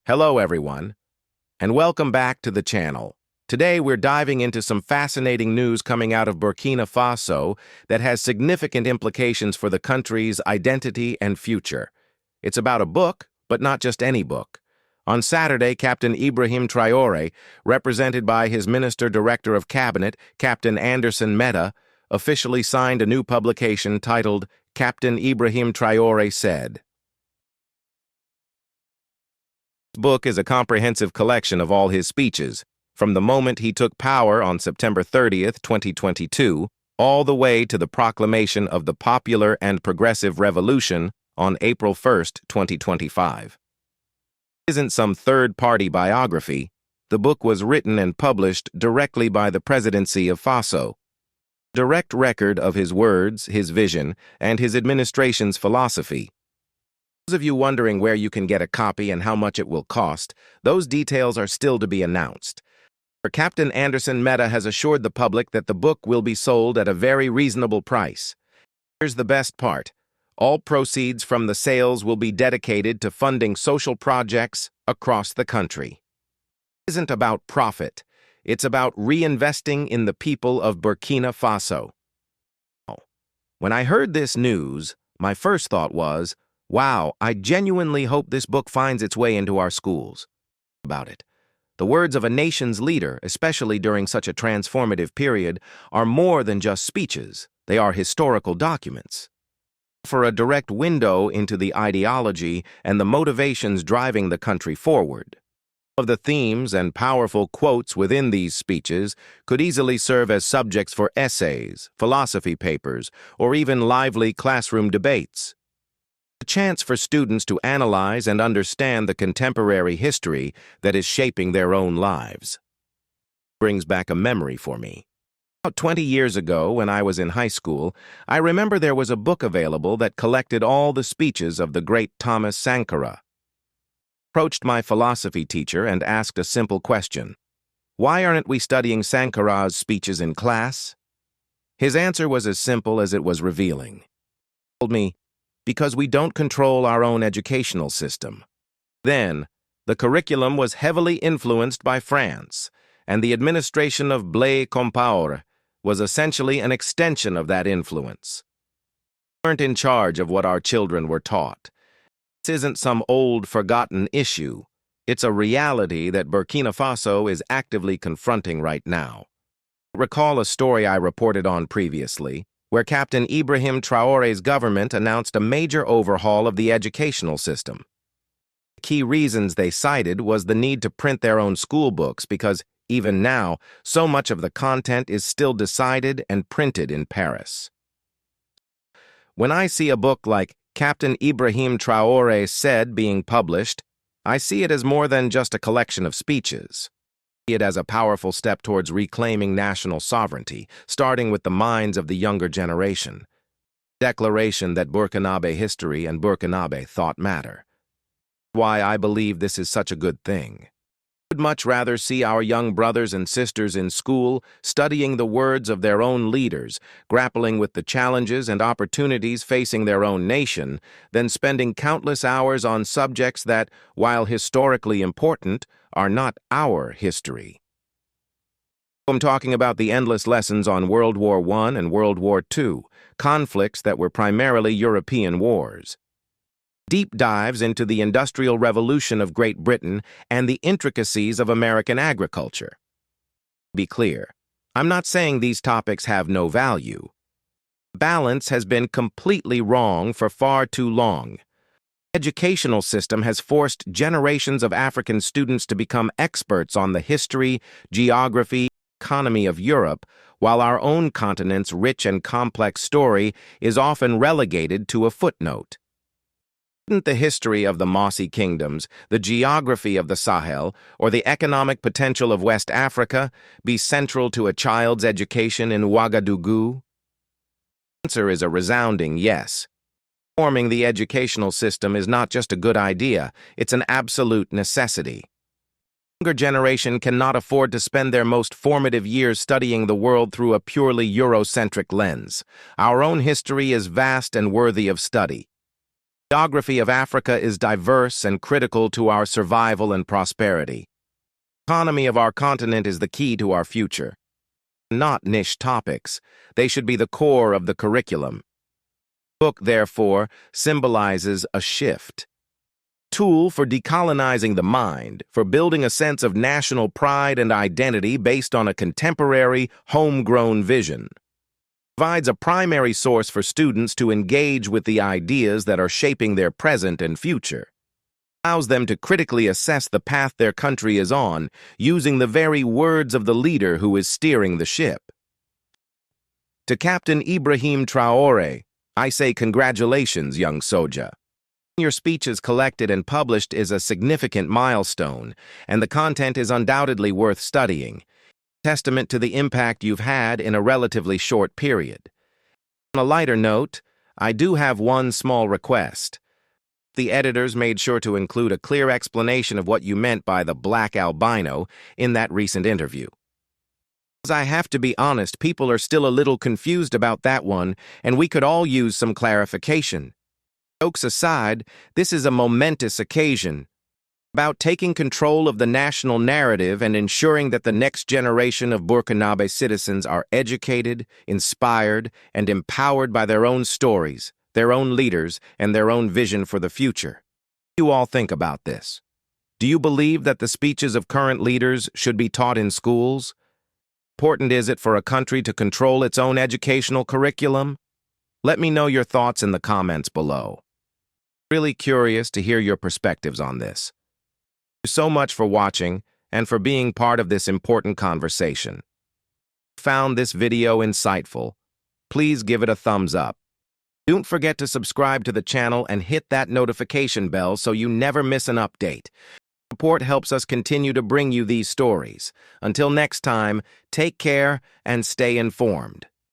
Hello everyone, and welcome back to the channel. Today we're diving into some fascinating news coming out of Burkina Faso that has significant implications for the country's identity and future. It's about a book, but not just any book. On Saturday, Captain Ibrahim Traoré, represented by his Minister-Director of Cabinet, Captain Anderson Meta, officially signed a new publication titled Captain Ibrahim Traoré Said. This book is a comprehensive collection of all his speeches, from the moment he took power on September 30th, 2022, all the way to the proclamation of the Popular and Progressive Revolution on April 1st, 2025. It isn't some third-party biography. The book was written and published directly by the Presidency of Faso. Direct record of his words, his vision, and his administration's philosophy. For those of you wondering where you can get a copy and how much it will cost, those details are still to be announced. Captain Anderson Meta has assured the public that the book will be sold at a very reasonable price. Here's the best part. All proceeds from the sales will be dedicated to funding social projects across the country. It isn't about profit. It's about reinvesting in the people of Burkina Faso. When I heard this news, my first thought was, wow, I genuinely hope this book finds its way into our schools. About it. The words of a nation's leader, especially during such a transformative period, are more than just speeches. They are historical documents. For a direct window into the ideology and the motivations driving the country forward. Of the themes and powerful quotes within these speeches could easily serve as subjects for essays, philosophy papers, or even lively classroom debates. A chance for students to analyze and understand the contemporary history that is shaping their own lives. Brings back a memory for me. About 20 years ago, when I was in high school, I remember there was a book available that collected all the speeches of the great Thomas Sankara. I approached my philosophy teacher and asked a simple question. Why aren't we studying Sankara's speeches in class? His answer was as simple as it was revealing. He told me, because we don't control our own educational system. Then, the curriculum was heavily influenced by France, and the administration of Blaise Compaoré was essentially an extension of that influence. We weren't in charge of what our children were taught. This isn't some old, forgotten issue. It's a reality that Burkina Faso is actively confronting right now. Recall a story I reported on previously, where Captain Ibrahim Traoré's government announced a major overhaul of the educational system. The key reasons they cited was the need to print their own school books because, even now, so much of the content is still decided and printed in Paris. When I see a book like Captain Ibrahim Traoré Said being published, I see it as more than just a collection of speeches. I see it as a powerful step towards reclaiming national sovereignty, starting with the minds of the younger generation. Declaration that Burkinabe history and Burkinabe thought matter. Why I believe this is such a good thing. I would much rather see our young brothers and sisters in school studying the words of their own leaders, grappling with the challenges and opportunities facing their own nation, than spending countless hours on subjects that, while historically important, are not our history. I'm talking about the endless lessons on World War I and World War II, conflicts that were primarily European wars. Deep dives into the Industrial Revolution of Great Britain and the intricacies of American agriculture. Be clear, I'm not saying these topics have no value. Balance has been completely wrong for far too long. The educational system has forced generations of African students to become experts on the history, geography, and economy of Europe, while our own continent's rich and complex story is often relegated to a footnote. Shouldn't the history of the Mossy Kingdoms, the geography of the Sahel, or the economic potential of West Africa be central to a child's education in Ouagadougou? The answer is a resounding yes. Reforming the educational system is not just a good idea, it's an absolute necessity. The younger generation cannot afford to spend their most formative years studying the world through a purely Eurocentric lens. Our own history is vast and worthy of study. The geography of Africa is diverse and critical to our survival and prosperity. The economy of our continent is the key to our future. Not niche topics. They should be the core of the curriculum. The book, therefore, symbolizes a shift. A tool for decolonizing the mind, for building a sense of national pride and identity based on a contemporary, homegrown vision. It provides a primary source for students to engage with the ideas that are shaping their present and future. Allows them to critically assess the path their country is on, using the very words of the leader who is steering the ship. To Captain Ibrahim Traoré, I say congratulations, young soldier. Your speech is collected and published is a significant milestone, and the content is undoubtedly worth studying, testament to the impact you've had in a relatively short period. On a lighter note, I do have one small request. The editors made sure to include a clear explanation of what you meant by the black albino in that recent interview. As I have to be honest, people are still a little confused about that one, and we could all use some clarification. Jokes aside, this is a momentous occasion about taking control of the national narrative and ensuring that the next generation of Burkinabe citizens are educated, inspired, and empowered by their own stories, their own leaders, and their own vision for the future. What do you all think about this? Do you believe that the speeches of current leaders should be taught in schools? How important is it for a country to control its own educational curriculum? Let me know your thoughts in the comments below. I'm really curious to hear your perspectives on this. Thank you so much for watching and for being part of this important conversation. If you found this video insightful, please give it a thumbs up. Don't forget to subscribe to the channel and hit that notification bell so you never miss an update. Support helps us continue to bring you these stories. Until next time, take care and stay informed.